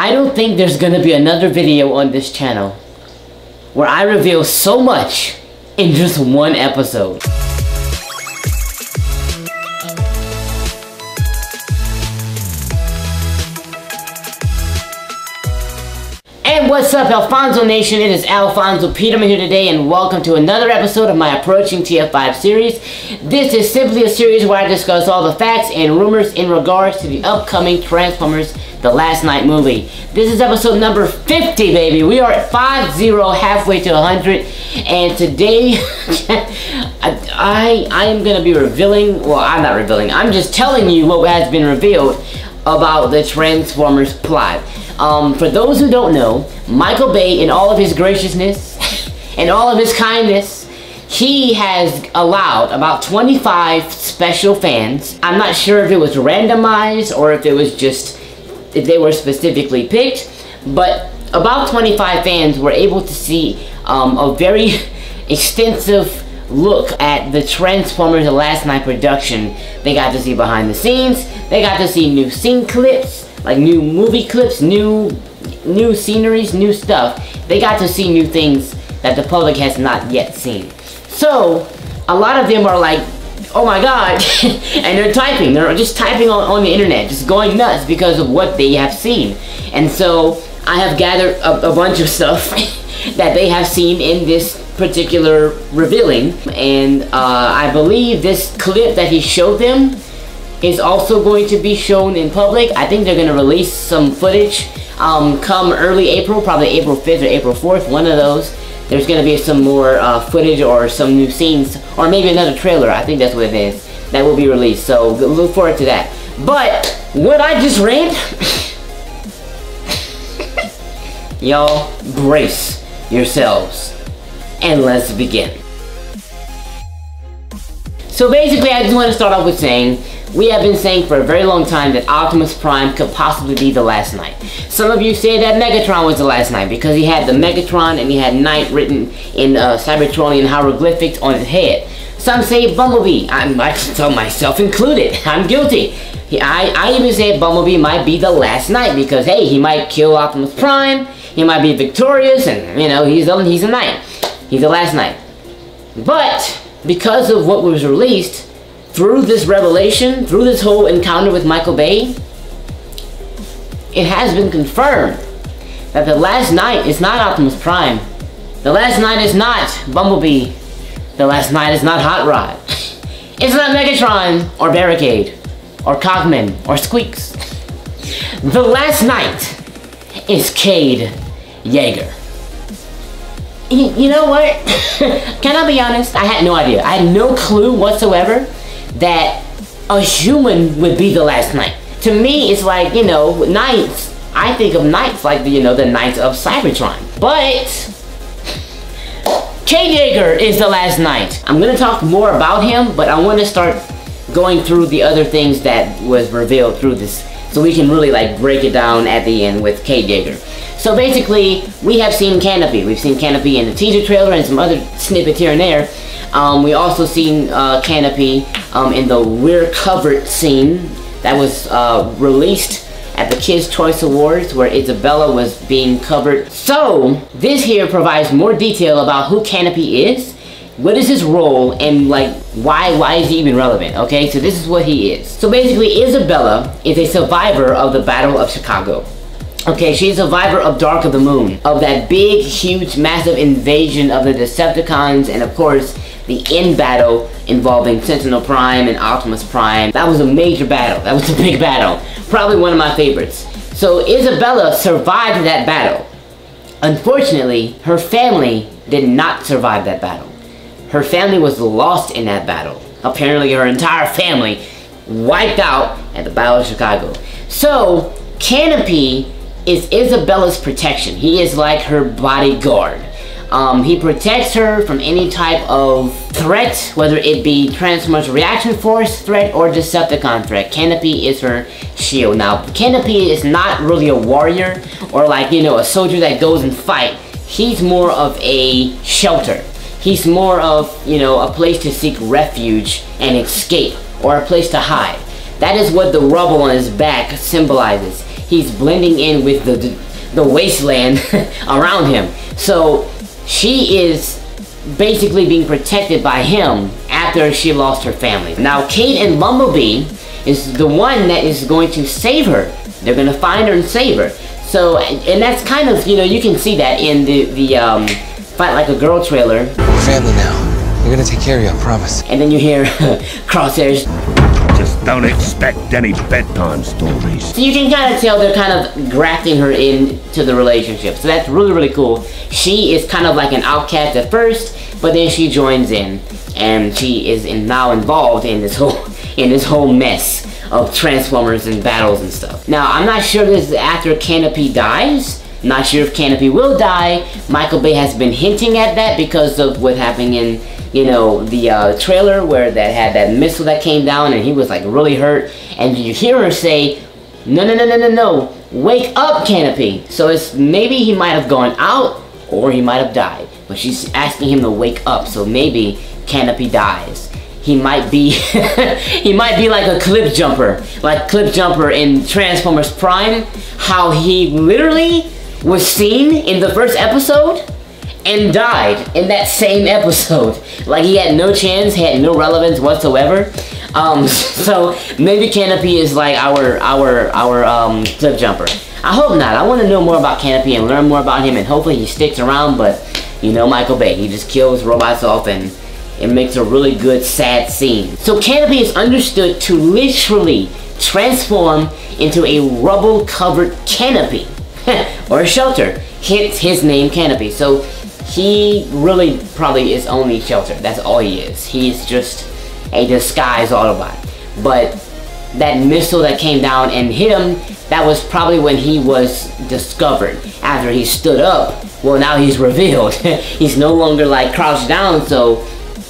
I don't think there's gonna be another video on this channel where I reveal so much in just one episode. And what's up, Alfonso Nation? It is Alfonso Peterman here today, and welcome to another episode of my Approaching TF5 series. This is simply a series where I discuss all the facts and rumors in regards to the upcoming Transformers The Last Night movie. This is episode number 50, baby. We are at 50, halfway to 100, and today I am going to be revealing, well, I'm not revealing, I'm just telling you what has been revealed about the Transformers plot. For those who don't know, Michael Bay, in all of his graciousness and all of his kindness, he has allowed about 25 special fans. I'm not sure if it was randomized or if it was just, if they were specifically picked, but about 25 fans were able to see a very extensive look at the Transformers The Last Night production. They got to see behind the scenes, they got to see new scene clips, like new movie clips, new sceneries, new stuff. They got to see new things that the public has not yet seen. So, a lot of them are like, oh my god, and they're typing. They're just typing on the internet, just going nuts because of what they have seen. And so, I have gathered a bunch of stuff that they have seen in this particular revealing. And I believe this clip that he showed them is also going to be shown in public. I think they're going to release some footage come early April, probably April 5th or April 4th, one of those. There's going to be some more footage or some new scenes, or maybe another trailer, I think that's what it is, that will be released. So look forward to that. But what I just read, y'all brace yourselves and let's begin. So basically, I just want to start off with saying, we have been saying for a very long time that Optimus Prime could possibly be the Last Knight. Some of you say that Megatron was the Last Knight because he had the Megatron and he had Knight written in Cybertronian hieroglyphics on his head. Some say Bumblebee. Myself included. I'm guilty. I even say Bumblebee might be the Last Knight because, hey, he might kill Optimus Prime, he might be victorious, and, you know, he's a Knight. He's the Last Knight. But because of what was released, through this revelation, through this whole encounter with Michael Bay, it has been confirmed that the Last Knight is not Optimus Prime. The Last Knight is not Bumblebee. The Last Knight is not Hot Rod. It's not Megatron or Barricade or Cogman or Squeaks. The Last Knight is Cade Yeager. You know what? Can I be honest? I had no idea. I had no clue whatsoever that a human would be the Last Knight. To me, it's like, you know, knights. I think of knights like, you know, the knights of Cybertron. But Cade Yeager is the Last Knight. I'm gonna talk more about him, but I want to start going through the other things that was revealed through this, so we can really like break it down at the end with Cade Yeager. So basically, we have seen Canopy. We've seen Canopy in the teaser trailer and some other snippets here and there. We also seen Canopy in the We're Covered scene that was released at the Kids' Choice Awards, where Isabella was being covered. So this here provides more detail about who Canopy is, what is his role, and like why is he even relevant. Okay, so this is what he is. So basically, Isabella is a survivor of the Battle of Chicago. Okay, she's a survivor of Dark of the Moon, of that big, huge, massive invasion of the Decepticons, and of course, the end battle involving Sentinel Prime and Optimus Prime. That was a major battle. That was a big battle. Probably one of my favorites. So Isabella survived that battle. Unfortunately, her family did not survive that battle. Her family was lost in that battle. Apparently, her entire family wiped out at the Battle of Chicago. So, Canopy is Isabella's protection. He is like her bodyguard. He protects her from any type of threat, whether it be Transformers Reaction Force threat or Decepticon threat. Canopy is her shield. Now, Canopy is not really a warrior or like, you know, a soldier that goes and fight. He's more of a shelter. He's more of, you know, a place to seek refuge and escape, or a place to hide. That is what the rubble on his back symbolizes. he's blending in with the wasteland around him. So she is basically being protected by him after she lost her family. Now Kate and Bumblebee is the one that is going to save her. They're gonna find her and save her. So, and that's kind of, you know, you can see that in the Fight Like a Girl trailer. We're family now. We're gonna take care of you, I promise. And then you hear Crosshairs. Just don't expect any bedtime stories. So you can kind of tell they're kind of grafting her into the relationship. So that's really, really cool. She is kind of like an outcast at first, but then she joins in, and she is now involved in this whole mess of Transformers and battles and stuff. Now, I'm not sure this is after Canopy dies. Not sure if Canopy will die. Michael Bay has been hinting at that because of what happened in, you know, the trailer where that had that missile that came down and he was like really hurt. And you hear her say, no, no, no, no, no, no, wake up, Canopy. So it's maybe he might have gone out or he might have died. But she's asking him to wake up, so maybe Canopy dies. He might be he might be like a clip jumper. Like Clip Jumper in Transformers Prime, how he literally was seen in the first episode and died in that same episode. Like he had no chance, he had no relevance whatsoever. So maybe Canopy is like our Clip Jumper. I hope not. I want to know more about Canopy and learn more about him, and hopefully he sticks around. But you know, Michael Bay, he just kills robots off and it makes a really good sad scene. So Canopy is understood to literally transform into a rubble-covered canopy or a shelter. Hence his name, Canopy. So he really probably is only shelter. That's all he is. He's just a disguised Autobot. But that missile that came down and hit him, that was probably when he was discovered. After he stood up, well, now he's revealed. He's no longer like crouched down, so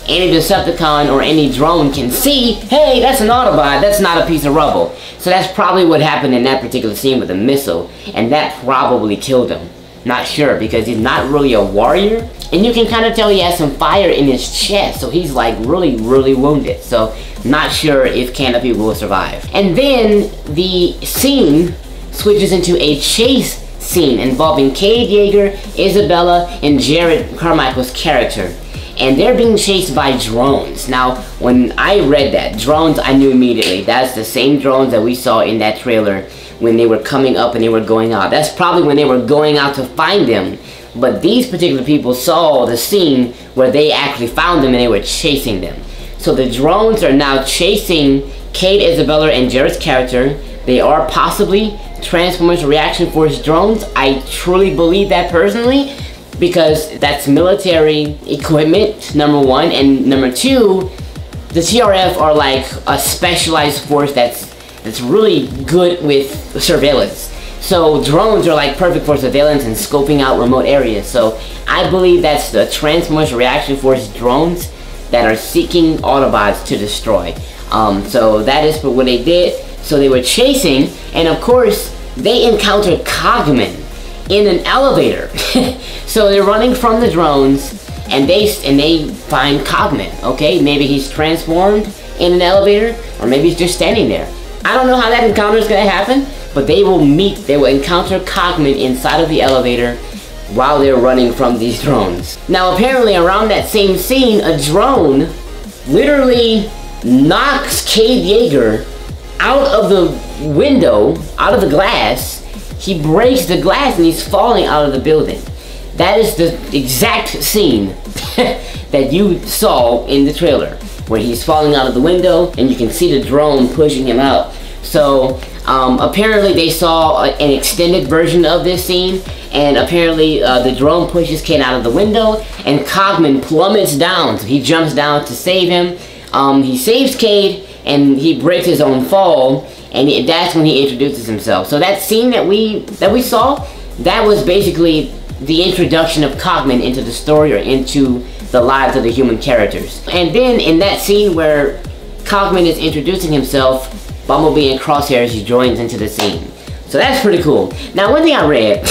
any Decepticon or any drone can see, hey, that's an Autobot, that's not a piece of rubble. So that's probably what happened in that particular scene with the missile, and that probably killed him. Not sure, because he's not really a warrior, and you can kind of tell he has some fire in his chest, so he's like really, really wounded. So not sure if Canopy will survive. And then the scene switches into a chase scene involving Cade Yeager, Isabella, and Jared Carmichael's character. And they're being chased by drones. Now, when I read that, drones, I knew immediately. That's the same drones that we saw in that trailer when they were coming up and they were going out. That's probably when they were going out to find them. But these particular people saw the scene where they actually found them and they were chasing them. So the drones are now chasing Cade, Isabella, and Jared's character. They are possibly Transformers Reaction Force drones. I truly believe that personally, because that's military equipment, number one, and number two, the TRF are like a specialized force that's really good with surveillance. So drones are like perfect for surveillance and scoping out remote areas. So I believe that's the Transformers Reaction Force drones that are seeking Autobots to destroy. So that is what they did. So they were chasing, and of course they encountered Cogman in an elevator. So they're running from the drones, and they find Cogman. Okay, maybe he's transformed in an elevator, or maybe he's just standing there. I don't know how that encounter is gonna happen, but they will encounter Cogman inside of the elevator while they're running from these drones. Now apparently around that same scene, a drone literally knocks Cade Yeager out of the window, out of the glass. He breaks the glass and he's falling out of the building. That is the exact scene that you saw in the trailer, where he's falling out of the window and you can see the drone pushing him out. So apparently they saw an extended version of this scene, and apparently the drone pushes Cade out of the window and Cogman plummets down. So he jumps down to save him. He saves Cade and he breaks his own fall, and that's when he introduces himself. So that scene that we saw, that was basically the introduction of Cogman into the story, or into the lives of the human characters. And then in that scene where Cogman is introducing himself, Bumblebee and Crosshairs, he joins into the scene. So that's pretty cool. Now one thing I read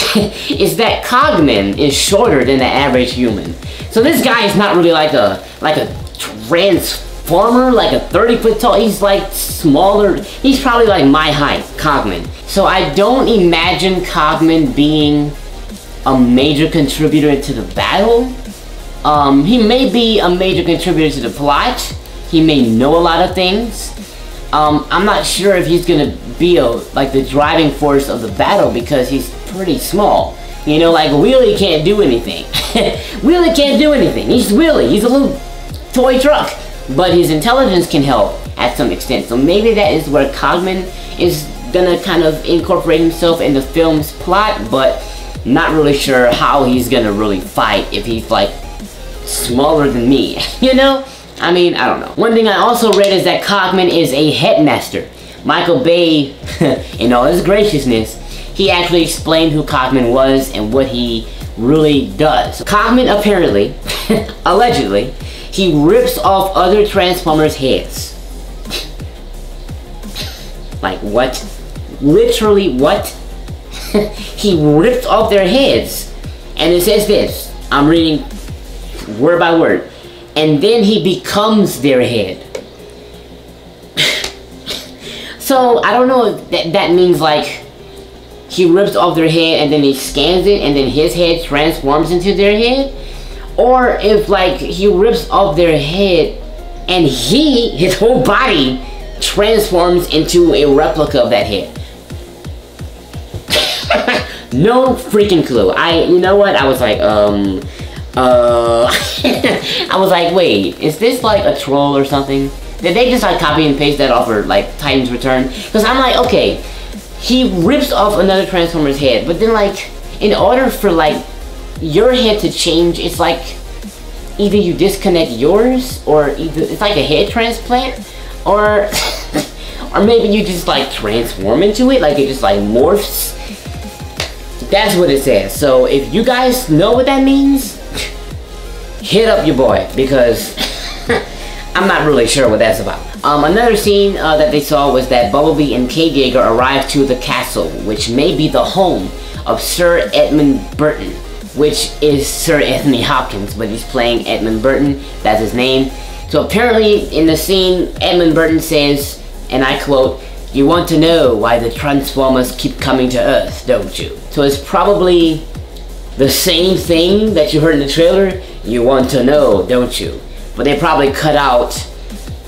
is that Cogman is shorter than the average human. So this guy is not really like a farmer, like a 30-foot tall. He's like smaller. He's probably like my height, Cogman. So I don't imagine Cogman being a major contributor to the battle. He may be a major contributor to the plot. He may know a lot of things. I'm not sure if he's gonna be like the driving force of the battle because he's pretty small. You know, like Wheelie can't do anything. Wheelie can't do anything. He's Wheelie. He's a little toy truck. But his intelligence can help at some extent. So maybe that is where Cogman is gonna kind of incorporate himself in the film's plot, but not really sure how he's gonna really fight if he's like smaller than me, you know? I mean, I don't know. One thing I also read is that Cogman is a headmaster. Michael Bay, in all his graciousness, he actually explained who Cogman was and what he really does. Cogman apparently, allegedly, he rips off other Transformers' heads. Like what? Literally what? He ripped off their heads. And it says this, I'm reading word by word. And then he becomes their head. So I don't know if that means like he rips off their head and then he scans it and then his head transforms into their head, or if like he rips off their head and his whole body transforms into a replica of that head. No freaking clue. You know what? I was like, I was like, wait, is this like a troll or something? Did they just like copy and paste that off of like Titan's Return? Because I'm like, okay, he rips off another Transformer's head, but then like, in order for like your head to change, it's like either you disconnect yours, or either it's like a head transplant, or or maybe you just like transform into it, like it just like morphs. That's what it says. So if you guys know what that means, hit up your boy, because I'm not really sure what that's about. Another scene that they saw was that Bumblebee and Kate Yeager arrived to the castle, which may be the home of Sir Edmund Burton, which is Sir Anthony Hopkins, but he's playing Edmund Burton. That's his name. So apparently in the scene, Edmund Burton says, and I quote, "You want to know why the Transformers keep coming to Earth, don't you?" So it's probably the same thing that you heard in the trailer. You want to know, don't you? But they probably cut out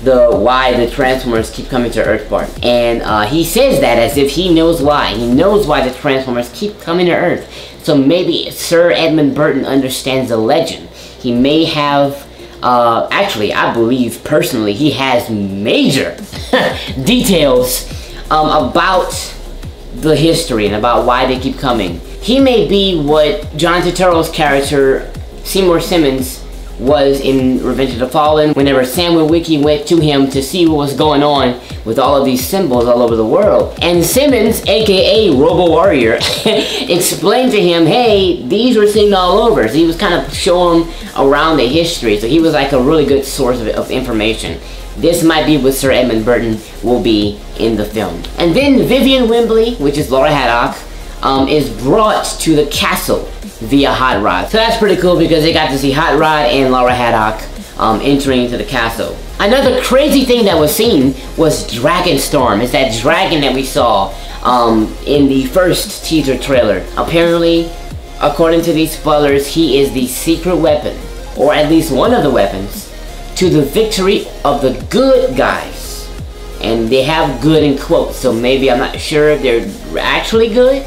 the why the Transformers keep coming to Earth part. And he says that as if he knows why. He knows why the Transformers keep coming to Earth. So maybe Sir Edmund Burton understands the legend. He may have, actually, I believe personally, he has major details about the history and about why they keep coming. He may be what John Turturro's character, Seymour Simmons, was in Revenge of the Fallen, whenever Sam Witwicky went to him to see what was going on with all of these symbols all over the world. And Simmons, aka Robo Warrior, explained to him, hey, these were seen all over. So he was kind of showing him around the history. So he was like a really good source of information. This might be what Sir Edmund Burton will be in the film. And then Vivian Wembley, which is Laura Haddock, is brought to the castle via Hot Rod. So that's pretty cool because they got to see Hot Rod and Laura Haddock entering into the castle. Another crazy thing that was seen was Dragonstorm. It's that dragon that we saw in the first teaser trailer. Apparently, according to these spoilers, he is the secret weapon, or at least one of the weapons, to the victory of the good guys. And they have good in quotes, so maybe I'm not sure if they're actually good.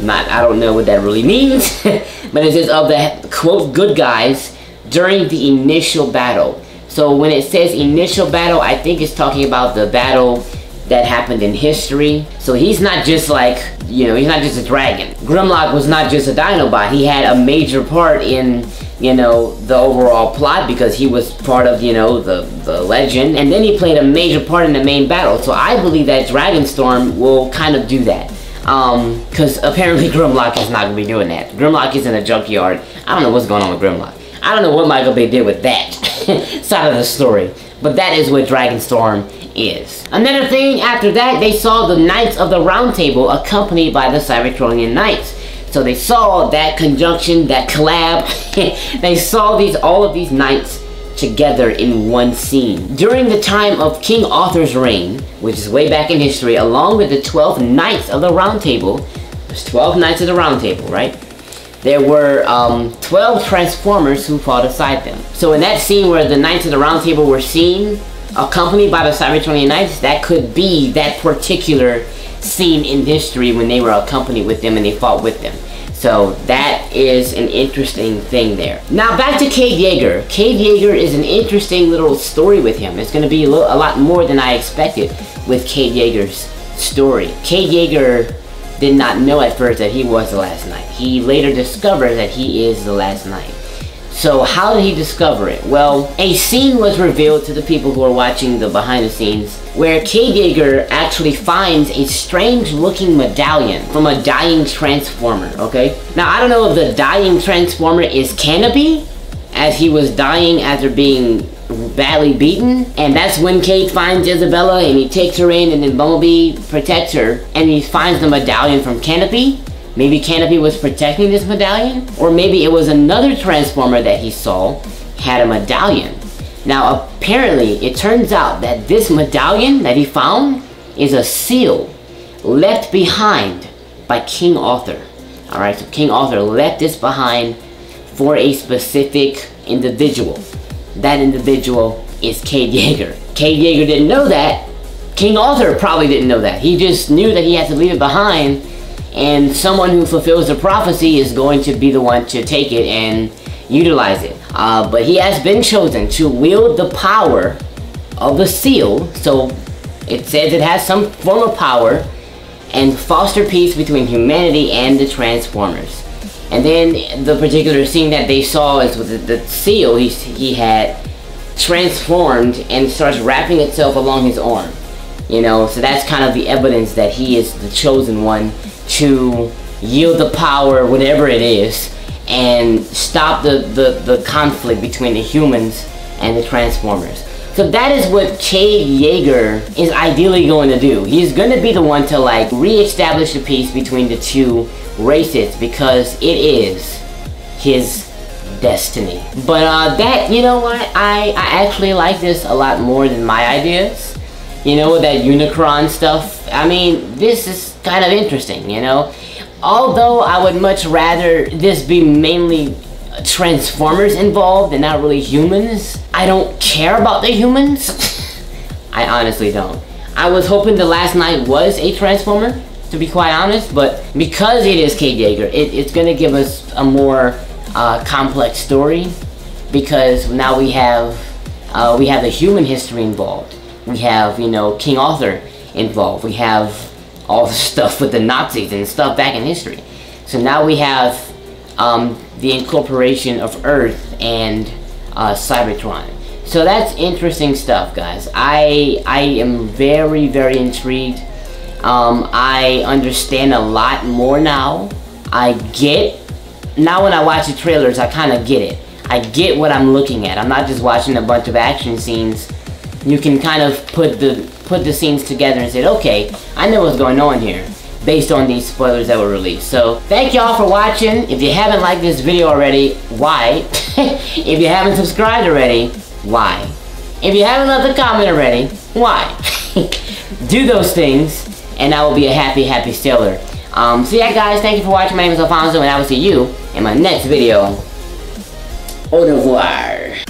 I don't know what that really means, but it says of the quote good guys during the initial battle. So when it says initial battle, I think it's talking about the battle that happened in history. So he's not just like, you know, he's not just a dragon. Grimlock was not just a Dinobot. He had a major part in, you know, the overall plot because he was part of, you know, the legend. And then he played a major part in the main battle. So I believe that Dragonstorm will kind of do that. Because apparently Grimlock is not going to be doing that. Grimlock is in a junkyard. I don't know what's going on with Grimlock. I don't know what Michael Bay did with that side of the story. But that is what Dragonstorm is. Another thing after that, they saw the Knights of the Round Table accompanied by the Cybertronian Knights. So they saw that conjunction, that collab. They saw all of these knights together in one scene. During the time of King Arthur's reign, which is way back in history, along with the 12 Knights of the Round Table, there's 12 Knights of the Round Table, right? There were 12 Transformers who fought aside them. So in that scene where the Knights of the Round Table were seen, accompanied by the Cybertronian Knights, that could be that particular scene in history when they were accompanied with them and they fought with them. So that is an interesting thing there. Now back to Cade Yeager. Cade Yeager is an interesting little story with him. It's going to be a lot more than I expected with Cade Yeager's story. Cade Yeager did not know at first that he was the last knight. He later discovers that he is the last knight. So how did he discover it? Well, a scene was revealed to the people who are watching the behind the scenes where Cade Yeager actually finds a strange looking medallion from a dying Transformer, okay? Now I don't know if the dying Transformer is Canopy, as he was dying after being badly beaten, and that's when Cade finds Isabella and he takes her in, and then Bumblebee protects her and he finds the medallion from Canopy. Maybe Canopy was protecting this medallion, or maybe it was another Transformer that he saw had a medallion. Now apparently it turns out that this medallion that he found is a seal left behind by King Arthur. Alright, so King Arthur left this behind for a specific individual. That individual is Cade Yeager. Cade Yeager didn't know that. King Arthur probably didn't know that. He just knew that he had to leave it behind, and someone who fulfills the prophecy is going to be the one to take it and utilize it. But he has been chosen to wield the power of the seal, so it says it has some form of power, and foster peace between humanity and the Transformers. And then the particular scene that they saw is with the seal he had transformed and starts wrapping itself along his arm. You know, so that's kind of the evidence that he is the chosen one to yield the power, whatever it is, and stop the conflict between the humans and the Transformers. So that is what Cade Yeager is ideally going to do. He's going to be the one to like re-establish the peace between the two races, because it is his destiny. But that, you know what, I actually like this a lot more than my ideas. You know, with that Unicron stuff, I mean, this is kind of interesting, you know? Although I would much rather this be mainly Transformers involved and not really humans. I don't care about the humans. I honestly don't. I was hoping the last knight was a Transformer, to be quite honest, but because it is Cade Yeager, it's going to give us a more complex story, because now we have the human history involved. We have, you know, King Arthur involved. We have all the stuff with the Nazis and stuff back in history. So now we have the incorporation of Earth and Cybertron. So that's interesting stuff, guys. I am very, very intrigued. I understand a lot more now. Now when I watch the trailers, I kind of get it. I get what I'm looking at. I'm not just watching a bunch of action scenes. You can kind of put the scenes together and say, okay, I know what's going on here, based on these spoilers that were released. So thank y'all for watching. If you haven't liked this video already, why? If you haven't subscribed already, why? If you haven't left a comment already, why? Do those things, and I will be a happy, happy sailor. So yeah, guys, thank you for watching. My name is Alfonso, and I will see you in my next video. Au revoir.